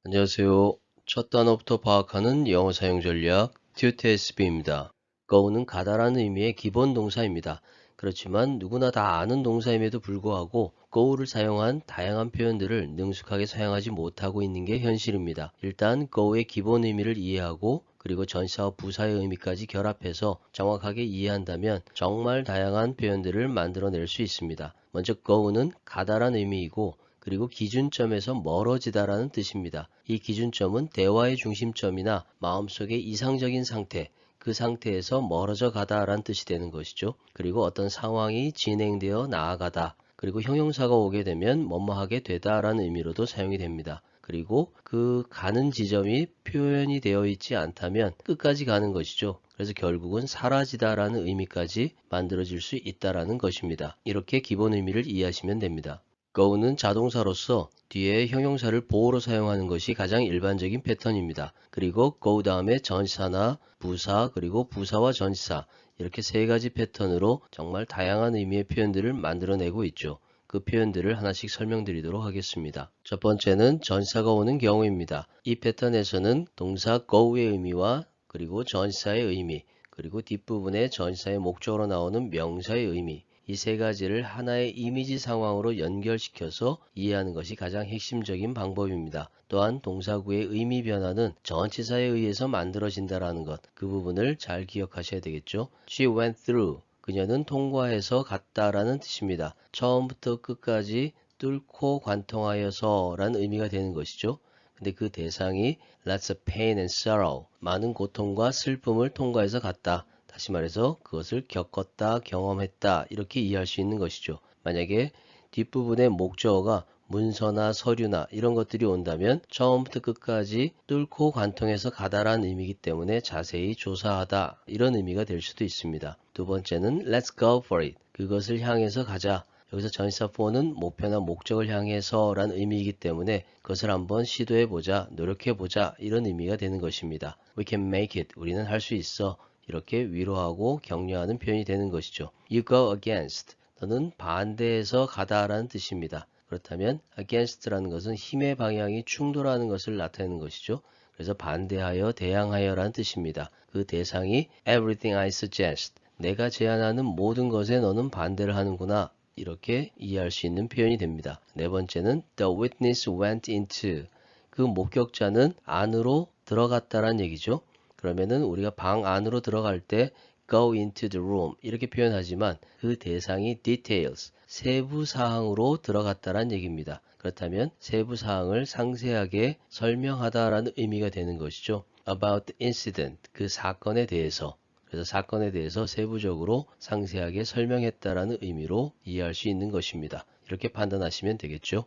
안녕하세요. 첫 단어부터 파악하는 영어 사용 전략 튜트SB입니다. go는 가다라는 의미의 기본 동사입니다. 그렇지만 누구나 다 아는 동사임에도 불구하고 go를 사용한 다양한 표현들을 능숙하게 사용하지 못하고 있는 게 현실입니다. 일단 go의 기본 의미를 이해하고 그리고 전치사와 부사의 의미까지 결합해서 정확하게 이해한다면 정말 다양한 표현들을 만들어낼 수 있습니다. 먼저 go는 가다란 의미이고 그리고 기준점에서 멀어지다라는 뜻입니다. 이 기준점은 대화의 중심점이나 마음속의 이상적인 상태, 그 상태에서 멀어져 가다라는 뜻이 되는 것이죠. 그리고 어떤 상황이 진행되어 나아가다, 그리고 형용사가 오게 되면 뭐뭐하게 되다라는 의미로도 사용이 됩니다. 그리고 그 가는 지점이 표현이 되어 있지 않다면 끝까지 가는 것이죠. 그래서 결국은 사라지다라는 의미까지 만들어질 수 있다라는 것입니다. 이렇게 기본 의미를 이해하시면 됩니다. go는 자동사로서 뒤에 형용사를 보어로 사용하는 것이 가장 일반적인 패턴입니다. 그리고 go 다음에 전치사나 부사 그리고 부사와 전치사 이렇게 세 가지 패턴으로 정말 다양한 의미의 표현들을 만들어내고 있죠. 그 표현들을 하나씩 설명드리도록 하겠습니다. 첫 번째는 전치사가 오는 경우입니다. 이 패턴에서는 동사 go의 의미와 그리고 전치사의 의미 그리고 뒷부분에 전치사의 목적으로 나오는 명사의 의미 이 세 가지를 하나의 이미지 상황으로 연결시켜서 이해하는 것이 가장 핵심적인 방법입니다. 또한 동사구의 의미 변화는 전치사에 의해서 만들어진다라는 것, 그 부분을 잘 기억하셔야 되겠죠. She went through. 그녀는 통과해서 갔다라는 뜻입니다. 처음부터 끝까지 뚫고 관통하여서 라는 의미가 되는 것이죠. 근데 그 대상이 lots of pain and sorrow. 많은 고통과 슬픔을 통과해서 갔다. 다시 말해서 그것을 겪었다, 경험했다 이렇게 이해할 수 있는 것이죠. 만약에 뒷부분의 목적어가 문서나 서류나 이런 것들이 온다면 처음부터 끝까지 뚫고 관통해서 가다란 의미이기 때문에 자세히 조사하다 이런 의미가 될 수도 있습니다. 두 번째는 let's go for it. 그것을 향해서 가자. 여기서 전치사 for는 목표나 목적을 향해서 란 의미이기 때문에 그것을 한번 시도해보자, 노력해보자 이런 의미가 되는 것입니다. We can make it. 우리는 할 수 있어. 이렇게 위로하고 격려하는 표현이 되는 것이죠. You go against. 너는 반대해서 가다라는 뜻입니다. 그렇다면 against라는 것은 힘의 방향이 충돌하는 것을 나타내는 것이죠. 그래서 반대하여, 대항하여라는 뜻입니다. 그 대상이 everything I suggest. 내가 제안하는 모든 것에 너는 반대를 하는구나. 이렇게 이해할 수 있는 표현이 됩니다. 네 번째는 the witness went into. 그 목격자는 안으로 들어갔다란 얘기죠. 그러면은 우리가 방 안으로 들어갈 때 go into the room 이렇게 표현하지만 그 대상이 details, 세부 사항으로 들어갔다란 얘기입니다. 그렇다면 세부 사항을 상세하게 설명하다라는 의미가 되는 것이죠. about the incident, 그 사건에 대해서. 그래서 사건에 대해서 세부적으로 상세하게 설명했다라는 의미로 이해할 수 있는 것입니다. 이렇게 판단하시면 되겠죠.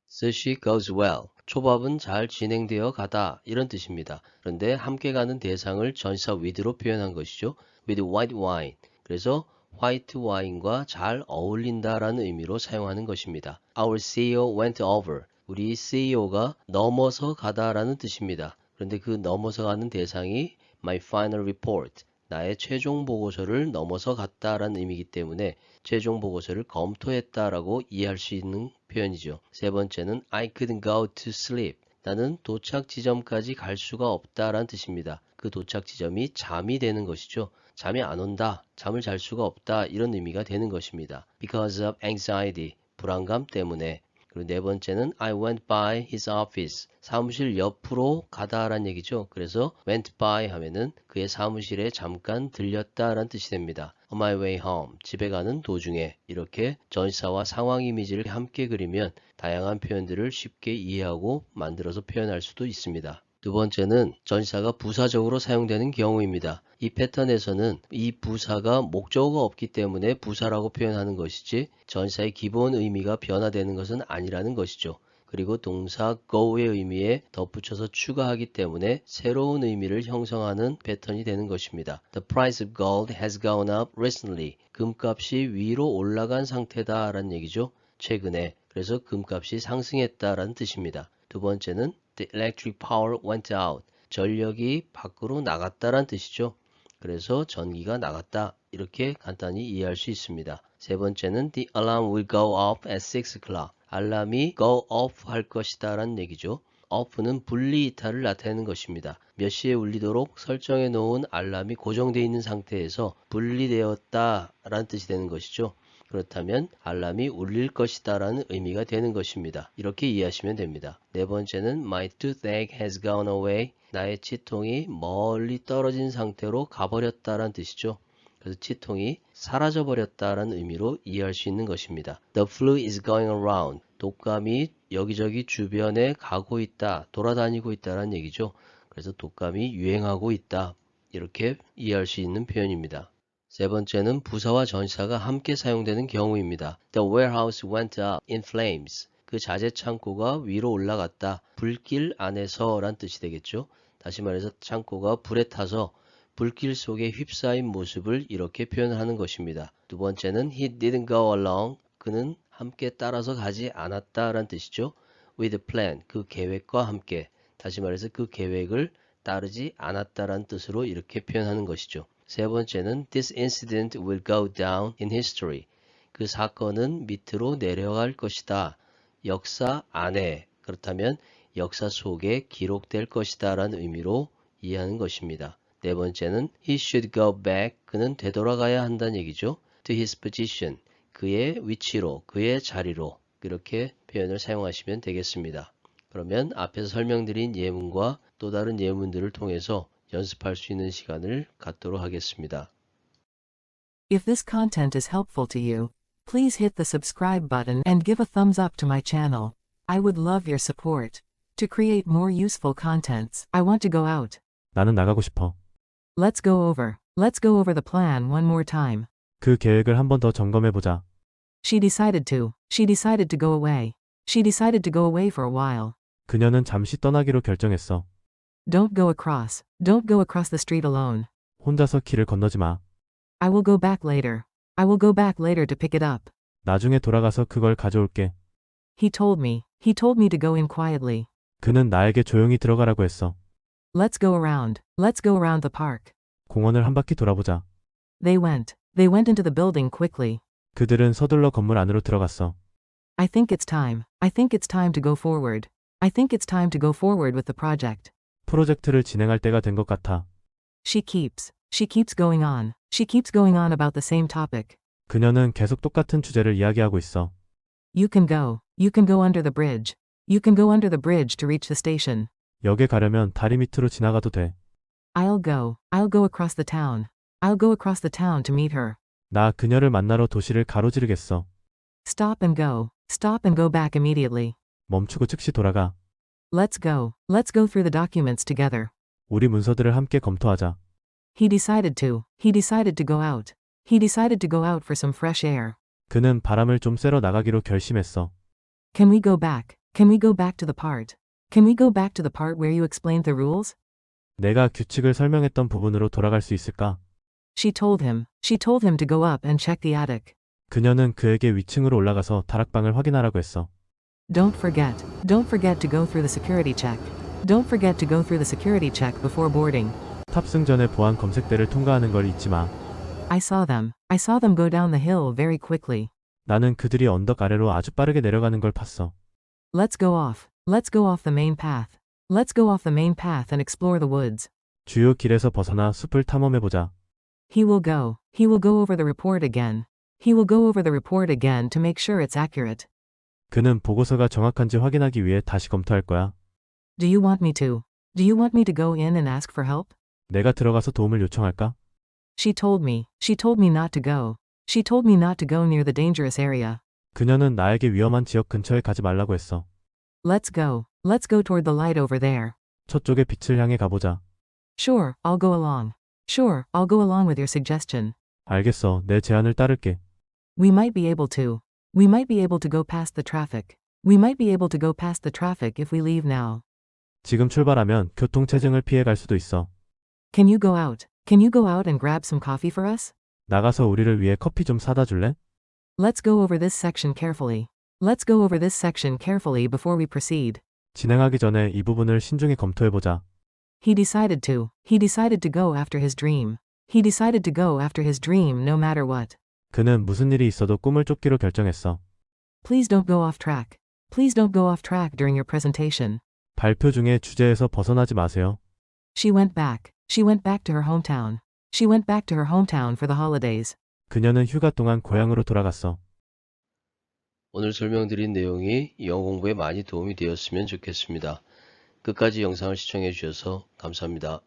Sushi goes well. 초밥은 잘 진행되어 가다 이런 뜻입니다. 그런데 함께 가는 대상을 전치사 with로 표현한 것이죠. with white wine. 그래서 화이트 와인과 잘 어울린다라는 의미로 사용하는 것입니다. Our CEO went over. 우리 CEO가 넘어서 가다라는 뜻입니다. 그런데 그 넘어서 가는 대상이 my final report. 나의 최종 보고서를 넘어서 갔다라는 의미이기 때문에 최종 보고서를 검토했다라고 이해할 수 있는 표현이죠. 세 번째는 I couldn't go to sleep. 나는 도착 지점까지 갈 수가 없다라는 뜻입니다. 그 도착 지점이 잠이 되는 것이죠. 잠이 안 온다, 잠을 잘 수가 없다 이런 의미가 되는 것입니다. Because of anxiety, 불안감 때문에. 그리고 네 번째는 I went by his office. 사무실 옆으로 가다라는 얘기죠. 그래서 went by 하면은 그의 사무실에 잠깐 들렸다라는 뜻이 됩니다. On my way home. 집에 가는 도중에 이렇게 전치사와 상황 이미지를 함께 그리면 다양한 표현들을 쉽게 이해하고 만들어서 표현할 수도 있습니다. 두 번째는 전치사가 부사적으로 사용되는 경우입니다. 이 패턴에서는 이 부사가 목적어가 없기 때문에 부사라고 표현하는 것이지 전치사의 기본 의미가 변화되는 것은 아니라는 것이죠. 그리고 동사 go의 의미에 덧붙여서 추가하기 때문에 새로운 의미를 형성하는 패턴이 되는 것입니다. The price of gold has gone up recently. 금값이 위로 올라간 상태다 라는 얘기죠. 최근에. 그래서 금값이 상승했다라는 뜻입니다. 두 번째는 The electric power went out. 전력이 밖으로 나갔다라는 뜻이죠. 그래서 전기가 나갔다. 이렇게 간단히 이해할 수 있습니다. 세 번째는 The alarm will go off at 6 o'clock. 알람이 go off 할 것이다 라는 얘기죠. off는 분리 이탈을 나타내는 것입니다. 몇 시에 울리도록 설정해 놓은 알람이 고정되어 있는 상태에서 분리되었다 라는 뜻이 되는 것이죠. 그렇다면 알람이 울릴 것이다 라는 의미가 되는 것입니다. 이렇게 이해하시면 됩니다. 네 번째는 My toothache has gone away. 나의 치통이 멀리 떨어진 상태로 가버렸다 라는 뜻이죠. 그래서 치통이 사라져 버렸다라는 의미로 이해할 수 있는 것입니다. The flu is going around. 독감이 여기저기 주변에 가고 있다, 돌아다니고 있다라는 얘기죠. 그래서 독감이 유행하고 있다. 이렇게 이해할 수 있는 표현입니다. 세 번째는 부사와 전치사가 함께 사용되는 경우입니다. The warehouse went up in flames. 그 자재 창고가 위로 올라갔다. 불길 안에서 란 뜻이 되겠죠. 다시 말해서 창고가 불에 타서 불길 속에 휩싸인 모습을 이렇게 표현하는 것입니다. 두 번째는 He didn't go along. 그는 함께 따라서 가지 않았다 라는 뜻이죠. With a plan. 그 계획과 함께. 다시 말해서 그 계획을 따르지 않았다라는 뜻으로 이렇게 표현하는 것이죠. 세 번째는 This incident will go down in history. 그 사건은 밑으로 내려갈 것이다. 역사 안에. 그렇다면 역사 속에 기록될 것이다 라는 의미로 이해하는 것입니다. 네 번째는 He should go back. 그는 되돌아가야 한다는 얘기죠. To his position. 그의 위치로, 그의 자리로. 이렇게 표현을 사용하시면 되겠습니다. 그러면 앞에서 설명드린 예문과 또 다른 예문들을 통해서 연습할 수 있는 시간을 갖도록 하겠습니다. If this content is helpful to you, please hit the subscribe button and give a thumbs up to my channel. I would love your support. To create more useful contents, I want to go out. 나는 나가고 싶어. Let's go over the plan one more time. 그 계획을 한 번 더 점검해보자. She decided to go away. She decided to go away for a while. 그녀는 잠시 떠나기로 결정했어. Don't go across the street alone. 혼자서 길을 건너지 마. I will go back later to pick it up. 나중에 돌아가서 그걸 가져올게. He told me to go in quietly. 그는 나에게 조용히 들어가라고 했어. Let's go around the park. 공원을 한 바퀴 돌아보자. They went into the building quickly. 그들은 서둘러 건물 안으로 들어갔어. I think it's time to go forward. I think it's time to go forward with the project. 프로젝트를 진행할 때가 된 것 같아. She keeps going on about the same topic. 그녀는 계속 똑같은 주제를 이야기하고 있어. You can go under the bridge. You can go under the bridge to reach the station. 역에 가려면 다리 밑으로 지나가도 돼. I'll go across the town. I'll go across the town to meet her. 나 그녀를 만나러 도시를 가로지르겠어. Stop and go back immediately. 멈추고 즉시 돌아가. Let's go through the documents together. 우리 문서들을 함께 검토하자. He decided to go out. He decided to go out for some fresh air. 그는 바람을 좀 쐬러 나가기로 결심했어. Can we go back to the part? Can we go back to the part where you explained the rules? 내가 규칙을 설명했던 부분으로 돌아갈 수 있을까? She told him to go up and check the attic. 그녀는 그에게 위층으로 올라가서 다락방을 확인하라고 했어. Don't forget to go through the security check. Don't forget to go through the security check before boarding. 탑승 전에 보안 검색대를 통과하는 걸 잊지 마. I saw them go down the hill very quickly. 나는 그들이 언덕 아래로 아주 빠르게 내려가는 걸 봤어. Let's go off the main path. Let's go off the main path and explore the woods. 주요 길에서 벗어나 숲을 탐험해보자. He will go over the report again. He will go over the report again to make sure it's accurate. 그는 보고서가 정확한지 확인하기 위해 다시 검토할 거야. Do you want me to go in and ask for help? 내가 들어가서 도움을 요청할까? She told me not to go. She told me not to go near the dangerous area. 그녀는 나에게 위험한 지역 근처에 가지 말라고 했어. Let's go toward the light over there. 저쪽의 빛을 향해 가보자. Sure, I'll go along. Sure, I'll go along with your suggestion. 알겠어, 내 제안을 따를게. We might be able to go past the traffic. We might be able to go past the traffic if we leave now. 지금 출발하면 교통체증을 피해 갈 수도 있어. Can you go out and grab some coffee for us? 나가서 우리를 위해 커피 좀 사다 줄래? Let's go over this section carefully. Let's go over this section carefully before we proceed. 진행하기 전에 이 부분을 신중히 검토해보자. He decided to go after his dream. He decided to go after his dream no matter what. 그는 무슨 일이 있어도 꿈을 쫓기로 결정했어. Please don't go off track. Please don't go off track during your presentation. 발표 중에 주제에서 벗어나지 마세요. She went back. She went back to her hometown. She went back to her hometown for the holidays. 그녀는 휴가 동안 고향으로 돌아갔어. 오늘 설명드린 내용이 영어 공부에 많이 도움이 되었으면 좋겠습니다. 끝까지 영상을 시청해 주셔서 감사합니다.